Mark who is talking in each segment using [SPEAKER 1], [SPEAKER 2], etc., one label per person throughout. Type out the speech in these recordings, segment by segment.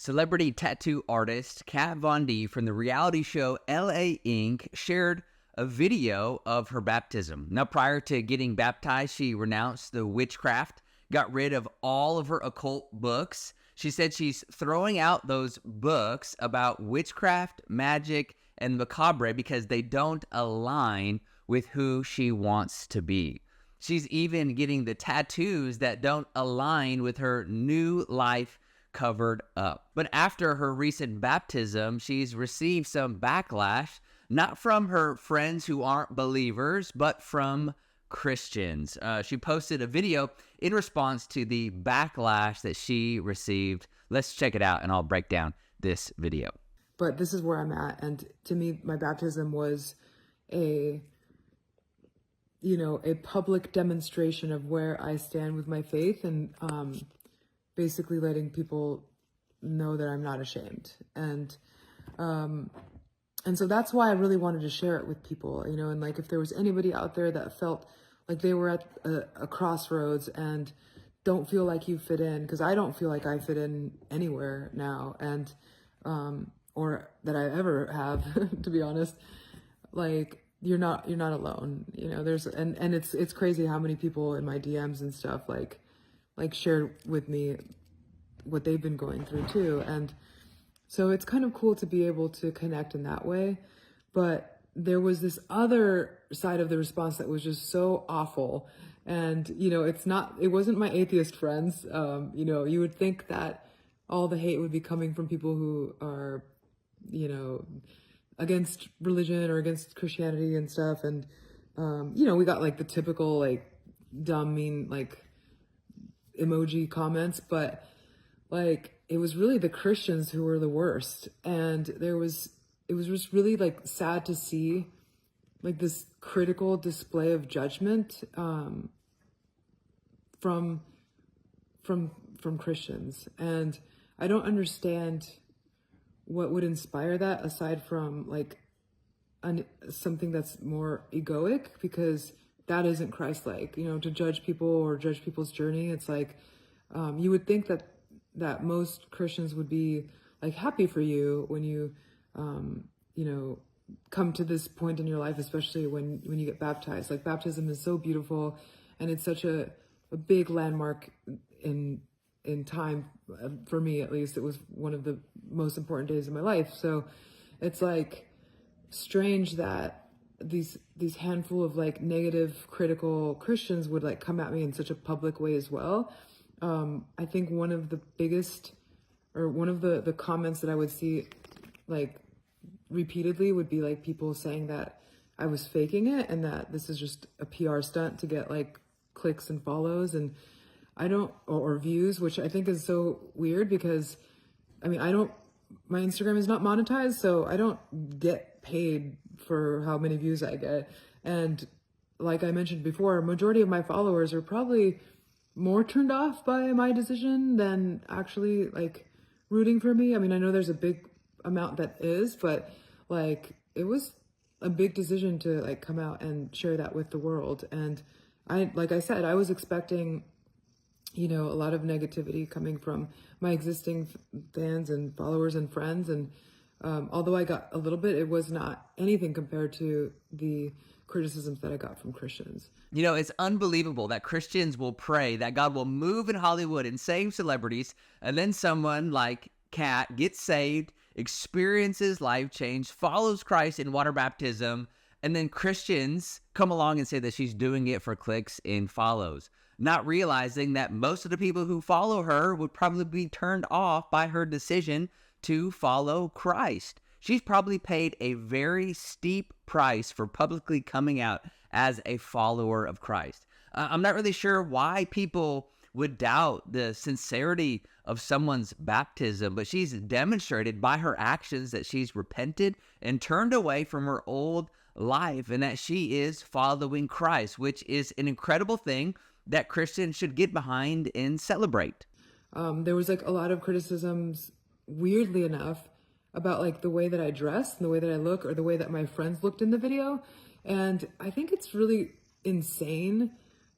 [SPEAKER 1] Celebrity tattoo artist Kat Von D from the reality show LA Inc. shared a video of her baptism. Now, prior to getting baptized, she renounced the witchcraft, got rid of all of her occult books. She said she's throwing out those books about witchcraft, magic, and macabre because they don't align with who she wants to be. She's even getting the tattoos that don't align with her new life covered up. But after her recent baptism, she's received some backlash, not from her friends who aren't believers, but from Christians. She posted a video in response to the backlash that she received. Let's check it out and I'll break down this video.
[SPEAKER 2] But this is where I'm at. And to me, my baptism was a public demonstration of where I stand with my faith, and basically letting people know that I'm not ashamed. And so that's why I really wanted to share it with people, and like, if there was anybody out there that felt like they were at a crossroads and don't feel like you fit in, because I don't feel like I fit in anywhere now, and or that I ever have, to be honest, like, you're not alone. There's and it's crazy how many people in my DMs and stuff like share with me what they've been going through too. And so it's kind of cool to be able to connect in that way. But there was this other side of the response that was just so awful. And, it wasn't my atheist friends. You would think that all the hate would be coming from people who are, against religion or against Christianity and stuff. And, we got like the typical, like, dumb, mean, like, emoji comments, but like, it was really the Christians who were the worst. And it was just really like sad to see like this critical display of judgment from Christians. And I don't understand what would inspire that, aside from like something that's more egoic, because that isn't Christ-like, to judge people or judge people's journey. It's like, you would think that most Christians would be like happy for you when you, come to this point in your life, especially when you get baptized. Like, baptism is so beautiful, and it's such a big landmark in time. For me, at least, it was one of the most important days of my life. So it's like strange that these handful of like negative, critical Christians would like come at me in such a public way as well. I think one of the biggest, or one of the comments that I would see like repeatedly would be like people saying that I was faking it and that this is just a PR stunt to get like clicks and follows, and or views, which I think is so weird, because my Instagram is not monetized, so I don't get paid for how many views I get. And like I mentioned before, majority of my followers are probably more turned off by my decision than actually like rooting for me. I know there's a big amount that is, but like, it was a big decision to like come out and share that with the world. And like I said, I was expecting, a lot of negativity coming from my existing fans and followers and friends. And although I got a little bit, it was not anything compared to the criticisms that I got from Christians.
[SPEAKER 1] It's unbelievable that Christians will pray that God will move in Hollywood and save celebrities, and then someone like Kat gets saved, experiences life change, follows Christ in water baptism, and then Christians come along and say that she's doing it for clicks and follows, not realizing that most of the people who follow her would probably be turned off by her decision to follow Christ. She's probably paid a very steep price for publicly coming out as a follower of Christ. I'm not really sure why people would doubt the sincerity of someone's baptism, but she's demonstrated by her actions that she's repented and turned away from her old life, and that she is following Christ, which is an incredible thing that Christians should get behind and celebrate.
[SPEAKER 2] There was like a lot of criticisms, weirdly enough, about like the way that I dress and the way that I look, or the way that my friends looked in the video. And I think it's really insane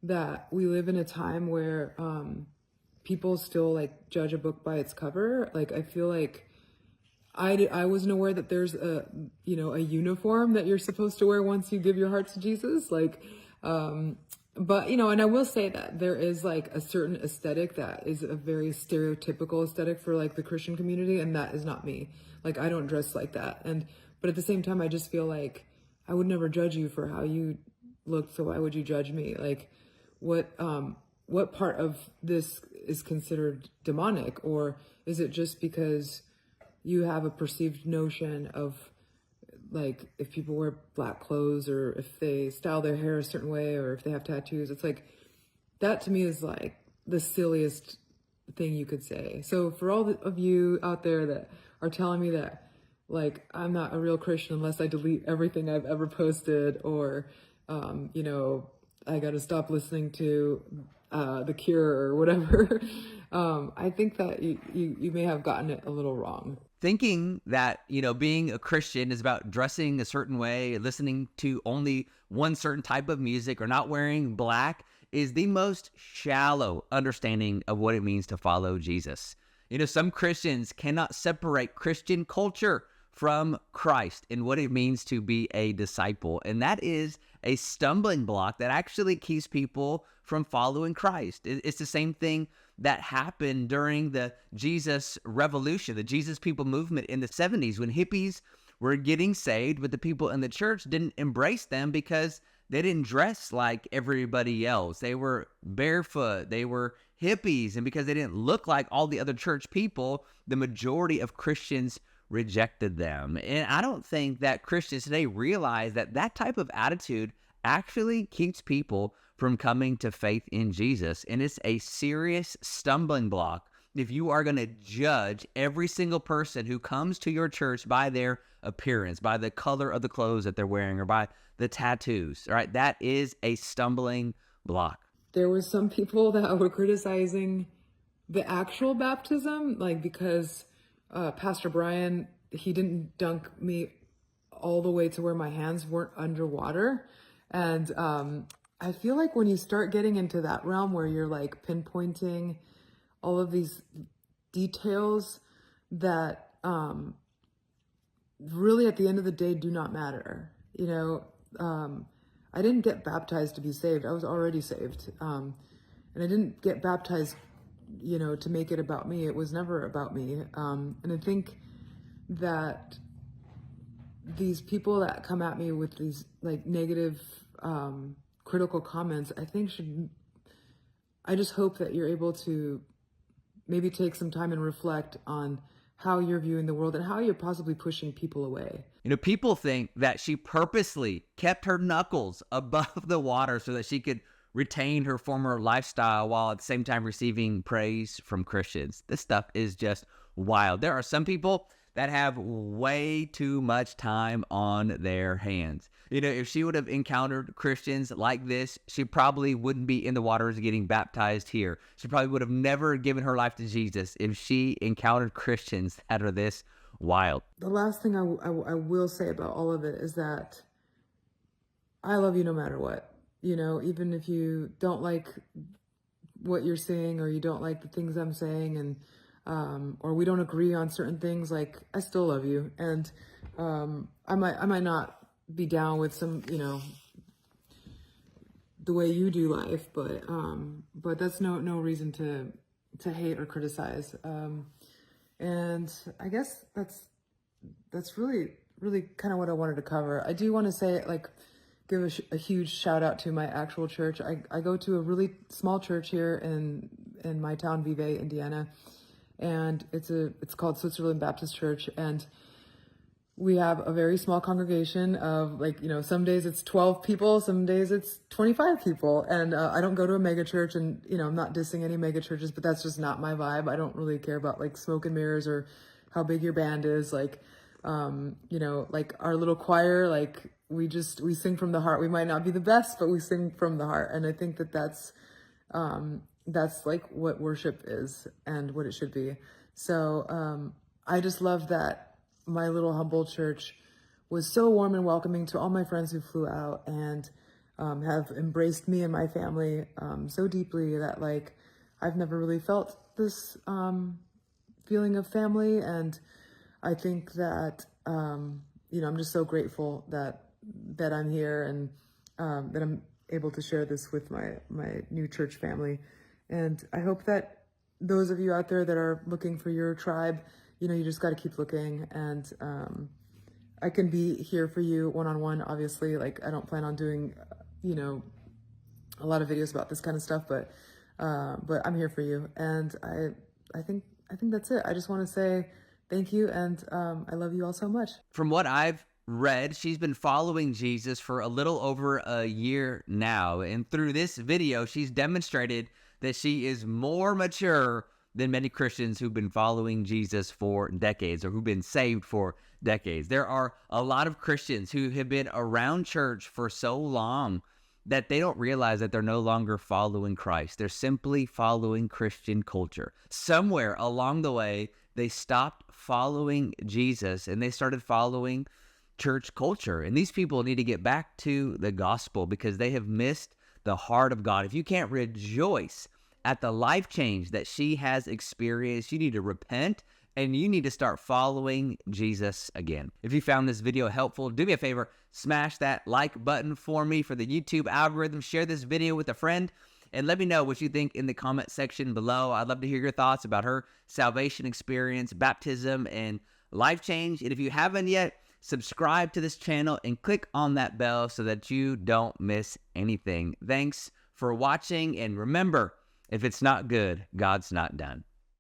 [SPEAKER 2] that we live in a time where people still like judge a book by its cover. Like, I feel like I wasn't aware that there's a uniform that you're supposed to wear once you give your heart to Jesus. Like, but, and I will say that there is like a certain aesthetic that is a very stereotypical aesthetic for like the Christian community. And that is not me. Like, I don't dress like that. But at the same time, I just feel like I would never judge you for how you look. So why would you judge me? Like, what part of this is considered demonic? Or is it just because you have a perceived notion of like if people wear black clothes or if they style their hair a certain way or if they have tattoos? It's like, that to me is like the silliest thing you could say. So for all of you out there that are telling me that like I'm not a real Christian unless I delete everything I've ever posted, or I got to stop listening to The Cure or whatever, I think that you may have gotten it a little wrong.
[SPEAKER 1] Thinking that, being a Christian is about dressing a certain way, listening to only one certain type of music, or not wearing black is the most shallow understanding of what it means to follow Jesus. Some Christians cannot separate Christian culture from Christ and what it means to be a disciple. And that is a stumbling block that actually keeps people from following Christ. It's the same thing that happened during the Jesus revolution, the Jesus people movement in the 70s, when hippies were getting saved, but the people in the church didn't embrace them because they didn't dress like everybody else. They were barefoot, they were hippies, and because they didn't look like all the other church people, the majority of Christians rejected them. And I don't think that Christians today realize that that type of attitude actually keeps people from coming to faith in Jesus. And it's a serious stumbling block if you are going to judge every single person who comes to your church by their appearance, by the color of the clothes that they're wearing, or by the tattoos. All right, that is a stumbling block.
[SPEAKER 2] There were some people that were criticizing the actual baptism, like because Pastor Brian, he didn't dunk me all the way to where my hands weren't underwater. And I feel like when you start getting into that realm where you're like pinpointing all of these details that really at the end of the day do not matter. I didn't get baptized to be saved. I was already saved. And I didn't get baptized, to make it about me. It was never about me. And I think that these people that come at me with these like negative, critical comments, I just hope that you're able to maybe take some time and reflect on how you're viewing the world and how you're possibly pushing people away.
[SPEAKER 1] People think that she purposely kept her knuckles above the water so that she could retain her former lifestyle while at the same time receiving praise from Christians. This stuff is just wild. There are some people that have way too much time on their hands. If she would have encountered Christians like this, she probably wouldn't be in the waters getting baptized here. She probably would have never given her life to Jesus if she encountered Christians that are this wild.
[SPEAKER 2] The last thing I will say about all of it is that I love you no matter what. Even if you don't like what you're saying, or you don't like the things I'm saying, and or we don't agree on certain things, like I still love you. And I might not be down with some, the way you do life, but that's no reason to hate or criticize. And I guess that's really kind of what I wanted to cover. I do want to say, like, give a huge shout out to my actual church. I go to a really small church here in my town, Vevey, Indiana, and it's called Switzerland Baptist Church, and we have a very small congregation of some days it's 12 people, some days it's 25 people. And I don't go to a mega church, and I'm not dissing any mega churches, but that's just not my vibe. I don't really care about like smoke and mirrors or how big your band is. Like, like our little choir, like we sing from the heart. We might not be the best, but we sing from the heart. And I think that's like what worship is and what it should be. So I just love that my little humble church was so warm and welcoming to all my friends who flew out, and have embraced me and my family so deeply that like I've never really felt this feeling of family, and I think that I'm just so grateful that I'm here, and that I'm able to share this with my new church family. And I hope that those of you out there that are looking for your tribe, you just got to keep looking. And I can be here for you one-on-one. Obviously, like, I don't plan on doing a lot of videos about this kind of stuff, but I'm here for you. And I think that's it. I just want to say thank you, and I love you all so much.
[SPEAKER 1] From what I've read, she's been following Jesus for a little over a year now. And through this video, she's demonstrated that she is more mature than many Christians who've been following Jesus for decades, or who've been saved for decades. There are a lot of Christians who have been around church for so long that they don't realize that they're no longer following Christ. They're simply following Christian culture. Somewhere along the way, they stopped following Jesus and they started following church culture. And these people need to get back to the gospel, because they have missed the heart of God. If you can't rejoice at the life change that she has experienced, you need to repent and you need to start following Jesus again. If you found this video helpful, do me a favor, smash that like button for me for the YouTube algorithm. Share this video with a friend and let me know what you think in the comment section below. I'd love to hear your thoughts about her salvation experience, baptism, and life change. And if you haven't yet, subscribe to this channel and click on that bell so that you don't miss anything. Thanks for watching, and remember, if it's not good, God's not done.